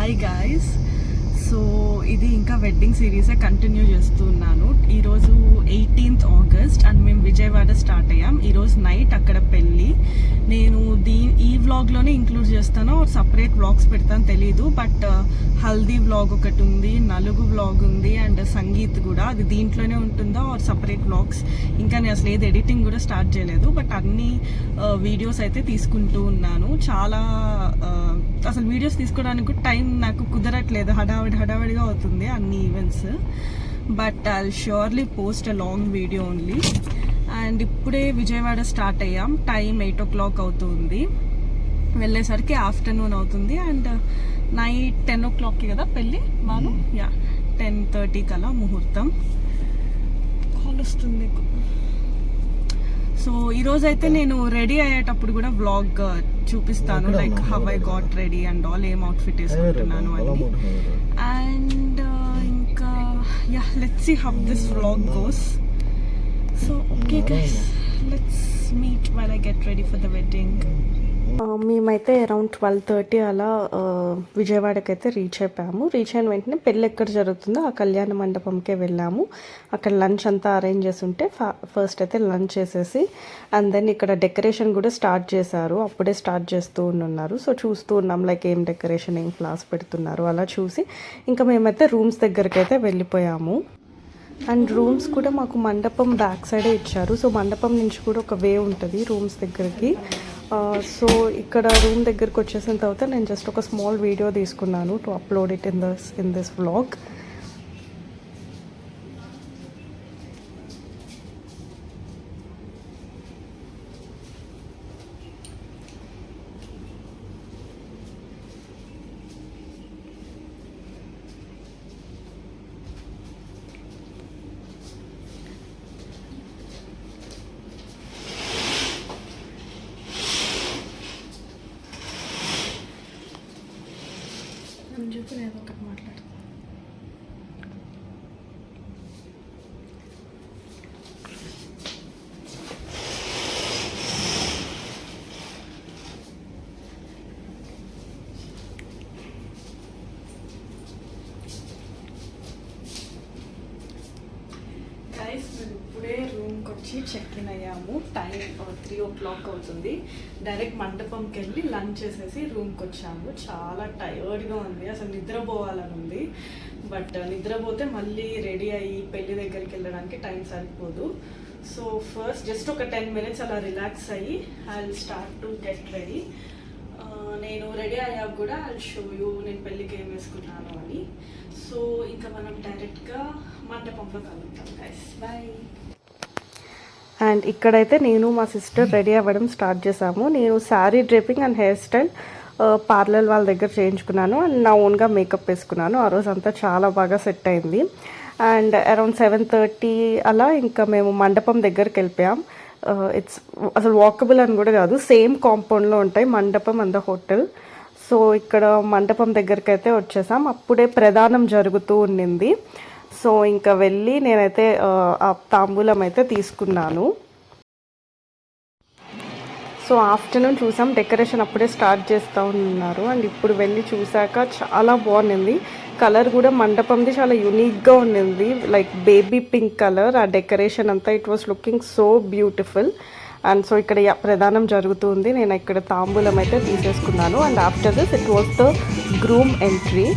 Hi guys. So ఇది ఇంకా wedding సిరీసే continue చేస్తున్నాను. ఈరోజు 18th August అండ్ మేము విజయవాడ స్టార్ట్ అయ్యాం. ఈరోజు నైట్ అక్కడ పెళ్ళి. నేను ఈ వ్లాగ్లోనే ఇంక్లూడ్ చేస్తాను, సపరేట్ వ్లాగ్స్ పెడతాను తెలీదు. బట్ హల్దీ వ్లాగ్ ఒకటి ఉంది, నలుగు వ్లాగ్ ఉంది అండ్ సంగీత్ కూడా, అది దీంట్లోనే ఉంటుందో సపరేట్ వ్లాగ్స్. ఇంకా నేను అసలు ఏది ఎడిటింగ్ కూడా స్టార్ట్ చేయలేదు. బట్ అన్ని వీడియోస్ అయితే తీసుకుంటూ ఉన్నాను. చాలా అసలు వీడియోస్ తీసుకోవడానికి టైం నాకు కుదరట్లేదు, హడావిడిగా అవుతుంది అన్ని events. But I surely post a long video only. And ఇప్పుడే విజయవాడ స్టార్ట్ అయ్యాం. టైం 8 o'clock అవుతుంది. వెళ్ళేసరికి ఆఫ్టర్నూన్ అవుతుంది. అండ్ నైట్ 10 o'clockకి కదా పెళ్ళి బాను. 10:30 కలా ముహూర్తం. కాల్ వస్తుంది. సో ఈరోజు అయితే నేను రెడీ అయ్యేటప్పుడు కూడా వ్లాగ్ చూపిస్తాను, like how I got ready and all, ఏం అవుట్ఫిట్ వేసుకుంటున్నాను అని. అండ్ ఇంకా let's see how this vlog goes. So okay guys, let's meet while I get ready for the wedding. మేమైతే అరౌండ్ 12:30 అలా విజయవాడకి అయితే రీచ్ అయిపోయాము. రీచ్ అయిన వెంటనే పెళ్ళి ఎక్కడ జరుగుతుందో ఆ కళ్యాణ మండపంకే వెళ్ళాము. అక్కడ లంచ్ అంతా అరేంజ్ చేసి ఉంటే ఫస్ట్ అయితే లంచ్ చేసేసి అండ్ దెన్ ఇక్కడ డెకరేషన్ కూడా స్టార్ట్ చేశారు. అప్పుడే స్టార్ట్ చేస్తూ ఉన్నారు. సో చూస్తూ ఉన్నాం లైక్ ఏం డెకరేషన్, ఏం ఫ్లవర్స్ పెడుతున్నారు అలా చూసి ఇంకా మేమైతే రూమ్స్ దగ్గరికి అయితే వెళ్ళిపోయాము. అండ్ రూమ్స్ కూడా మాకు మండపం బ్యాక్ సైడే ఇచ్చారు. సో మండపం నుంచి కూడా ఒక వే ఉంటుంది రూమ్స్ దగ్గరికి. సో ఇక్కడ రూమ్ దగ్గరికి వచ్చేసిన తర్వాత నేను జస్ట్ ఒక స్మాల్ వీడియో తీసుకున్నాను to upload it in this vlog. చెప్పి నేను ఒకటి మాట్లాడుతాను. గైస్, మేము ఇప్పుడే రూమ్కి వచ్చి చెక్ ఇన్ అయ్యాము. టైం 3 o'clock అవుతుంది. డైరెక్ట్ మండపంకి వెళ్ళి లంచ్ చేసేసి రూమ్కి వచ్చాము. చాలా టయర్డ్గా ఉంది, అసలు నిద్రపోవాలని ఉంది. బట్ నిద్రపోతే మళ్ళీ రెడీ అయ్యి పెళ్ళి దగ్గరికి వెళ్ళడానికి టైం సరిపోదు. సో ఫస్ట్ జస్ట్ ఒక 10 minutes అలా రిలాక్స్ అయ్యి I will start to get ready. నేను రెడీ అయ్యాక కూడా ఐ షో యూ నేను పెళ్ళికి ఏం వేసుకున్నాను అని. సో ఇంకా మనం డైరెక్ట్గా మండపంలో కలుగుతాం గైస్. బాయ్. అండ్ ఇక్కడైతే నేను మా సిస్టర్ రెడీ అవ్వడం స్టార్ట్ చేసాము. నేను sari draping and hair style parlour వాళ్ళ దగ్గర చేయించుకున్నాను అండ్ నా ఓన్గా మేకప్ వేసుకున్నాను. ఆ రోజు అంతా చాలా బాగా సెట్ అయింది. అండ్ అరౌండ్ 7:30 అలా ఇంకా మేము మండపం దగ్గరికి వెళ్ళిపోయాం. ఇట్స్ అసలు వాకబుల్ అని కూడా కాదు, సేమ్ కాంపౌండ్లో ఉంటాయి మండపం అండ్ ద హోటల్. సో ఇక్కడ మండపం దగ్గరికి అయితే వచ్చేసాం. అప్పుడే ప్రదానం జరుగుతూ ఉండింది. సో ఇంకా వెళ్ళి నేనైతే ఆ తాంబూలం అయితే తీసుకున్నాను. సో ఆఫ్టర్నూన్ చూసాం, డెకరేషన్ అప్పుడే స్టార్ట్ చేస్తూ ఉన్నారు. అండ్ ఇప్పుడు వెళ్ళి చూసాక చాలా బాగుంది. కలర్ కూడా మండపంది చాలా యూనిక్గా ఉండింది, లైక్ బేబీ పింక్ కలర్. ఆ డెకరేషన్ అంతా it was looking so beautiful. And so ఇక్కడ ప్రధానం జరుగుతుంది. నేను ఇక్కడ తాంబూలం అయితే తీసేసుకున్నాను. And after this it was the groom entry.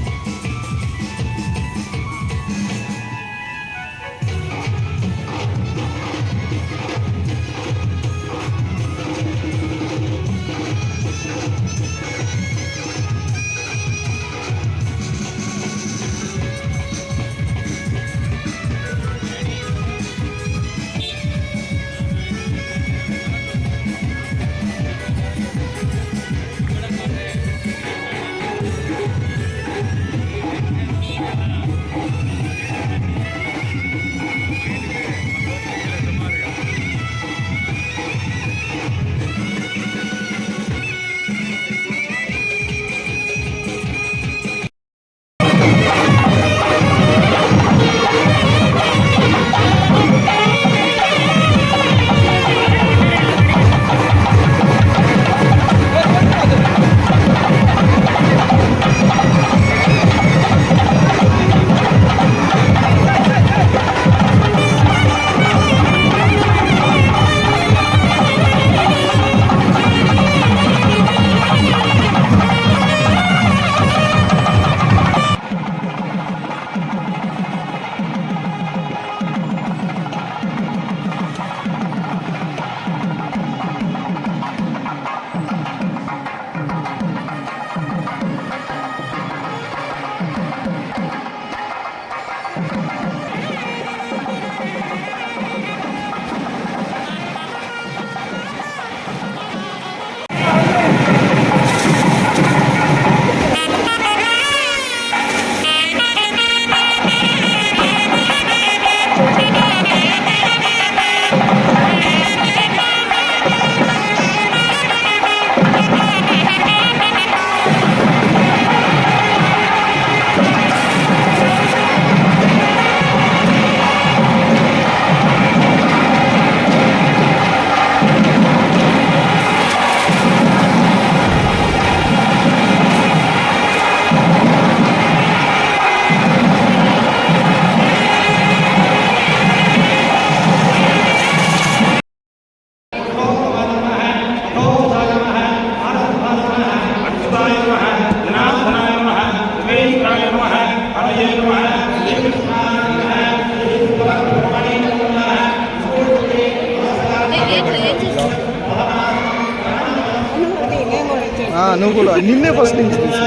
నువ్వు కూడా నిన్నే ఫస్ట్ నుంచి తీసి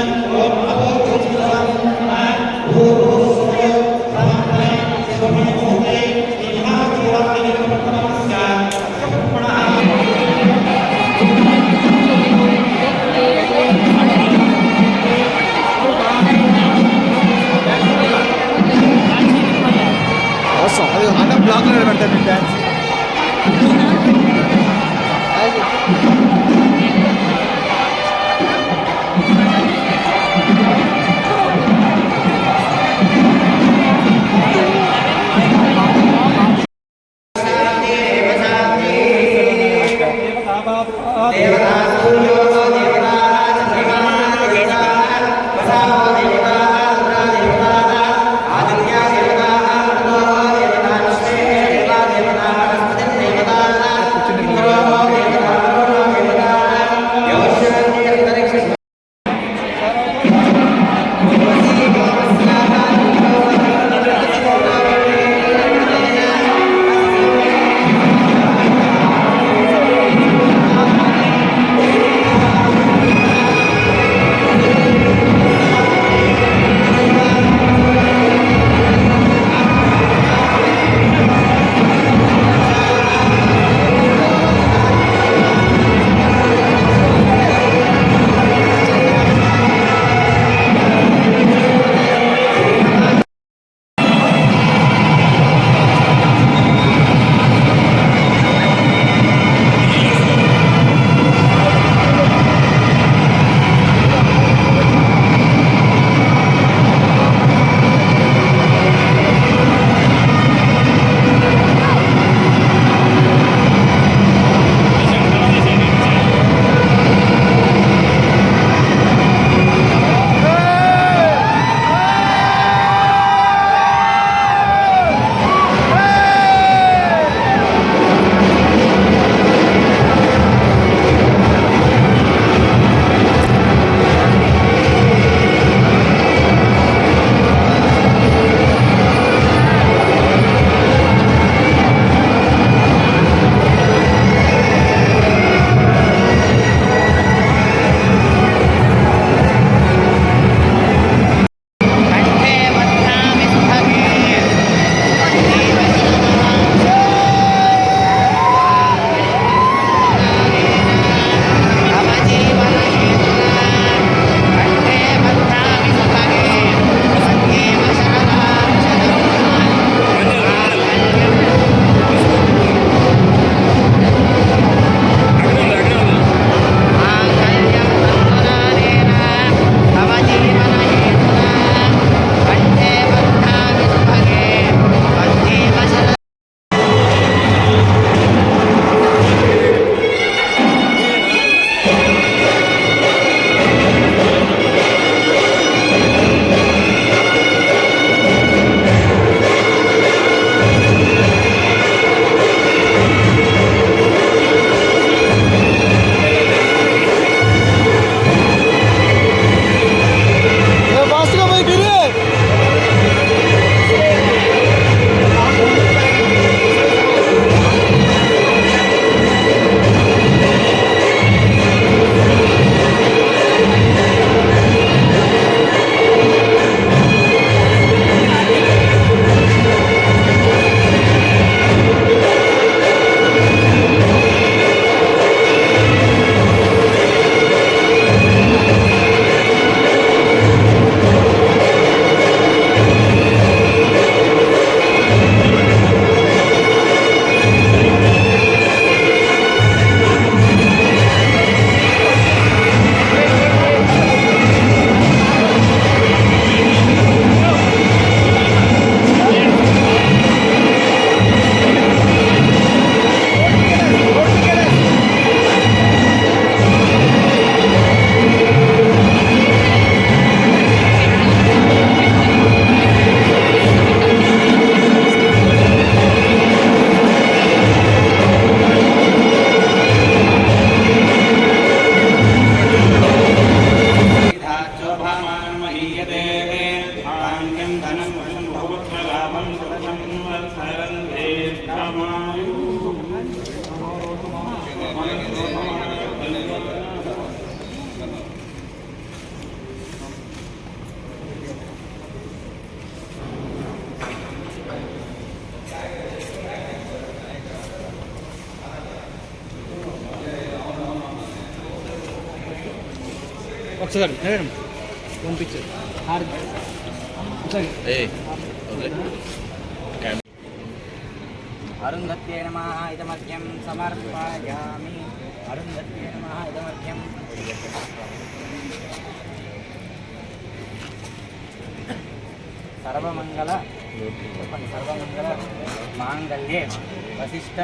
అవసరం అది అన్న బ్లాక్లో పెడతాను డ్యాన్స్ ఒకసారి పంపించారు అరుంధత్యై నమః ఇదమర్ఘ్యం సమర్పయామి. అరుంధత్యై నమః ఇదమర్ఘ్యం. సర్వమంగళ సర్వమంగళ మాంగళ్యే వశిష్ట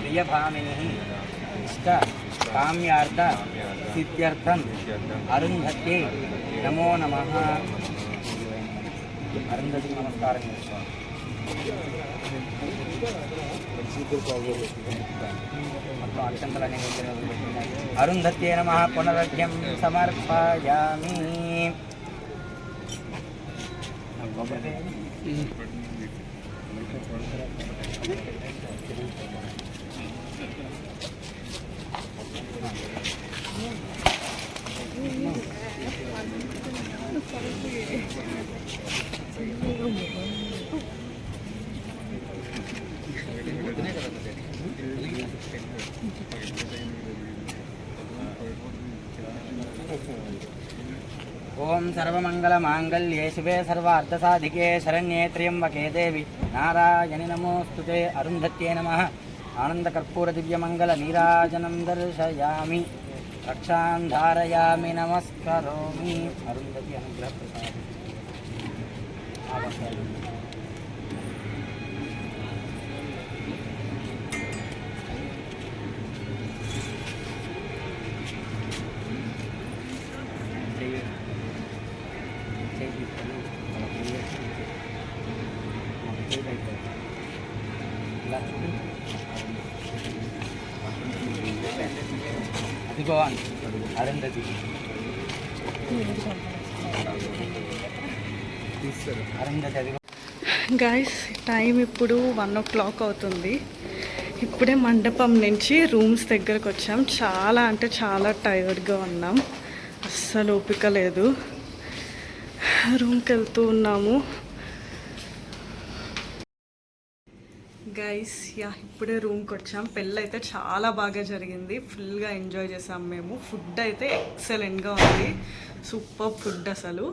ప్రియభామిని ఇష్ట కామ్యార్థ సిద్ధ్యర్థం అరుంధత్యై నమో నమః. అరుంధతికి నమస్కారం చేసుకోండి. మొత్తం అక్షంతలు అనేవి అరుంధత్యై నమః పునరర్ఘ్యం సమర్పయామి. ఓం సర్వమంగళమాంగళ్యే శివే సర్వార్థసాధికే శరణ్యే త్ర్యంబకే దేవి నారాయణి నమోస్తుతే. అరుంధత్యై నమః ఆనందకర్పూర దివ్యమంగళ నీరాజనం దర్శయామి. రక్షాం ధారయామి నమస్కరోమి. అరుంధతి అనుగ్రహ ప్రసాదం. అదిగో అరుంధతి అరుంధతి అదిగో. గైస్ టైం ఇప్పుడు 1 o'clock అవుతుంది. ఇప్పుడే మండపం నుంచి రూమ్స్ దగ్గరకు వచ్చాం. చాలా అంటే చాలా టైర్డ్గా ఉన్నాం, అస్సలు ఓపిక లేదు. రూమ్కి వెళ్తూ ఉన్నాము. గైస్ ఇప్పుడే రూమ్కి వచ్చాం. పెళ్ళి అయితే చాలా బాగా జరిగింది, ఫుల్గా ఎంజాయ్ చేసాం మేము. ఫుడ్ అయితే ఎక్సలెంట్గా ఉంది, సూపర్ ఫుడ్. అసలు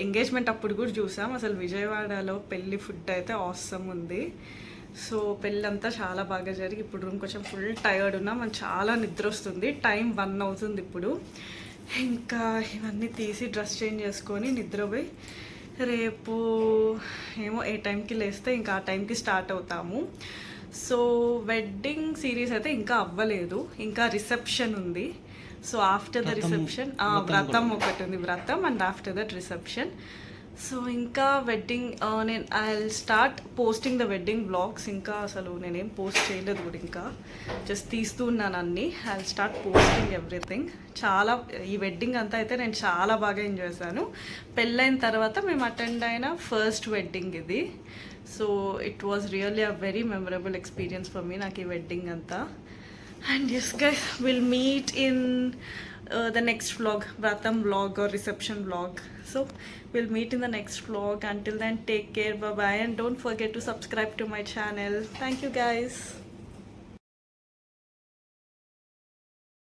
ఎంగేజ్మెంట్ అప్పుడు కూడా చూసాం. అసలు విజయవాడలో పెళ్ళి ఫుడ్ అయితే ఆసమ్ ఉంది. సో పెళ్ళి అంతా చాలా బాగా జరిగి ఇప్పుడు రూమ్కి వచ్చాం. ఫుల్ టైర్డ్ ఉన్నాం, మనకు చాలా నిద్ర వస్తుంది. టైం 1 అవుతుంది ఇప్పుడు. ఇంకా ఇవన్నీ తీసి డ్రెస్ చేంజ్ చేసుకొని నిద్రపోయి రేపు ఏమో ఏ టైంకి లేస్తే ఇంకా ఆ టైంకి స్టార్ట్ అవుతాము. సో వెడ్డింగ్ సిరీస్ అయితే ఇంకా అవ్వలేదు, ఇంకా రిసెప్షన్ ఉంది. సో ఆఫ్టర్ ద రిసెప్షన్ వ్రతం ఒకటి ఉంది, వ్రతం and after that reception. So ఇంకా వెడ్డింగ్ నేను I start posting the wedding vlogs. ఇంకా అసలు నేనేం పోస్ట్ చేయలేదు కూడా, ఇంకా జస్ట్ తీస్తూ ఉన్నాను అన్నీ. I start posting everything. చాలా ఈ వెడ్డింగ్ అంతా అయితే నేను చాలా బాగా ఎంజాయ్ చేశాను. పెళ్ళైన తర్వాత మేము అటెండ్ అయిన ఫస్ట్ వెడ్డింగ్ ఇది. So it was really a very memorable experience for me, నాకు ఈ వెడ్డింగ్ అంతా. And yes guys, we'll meet in the next vlog, Vratam vlog or reception vlog. So we'll meet in the next vlog. Until then, take care, bye bye, and don't forget to subscribe to my channel. Thank you guys.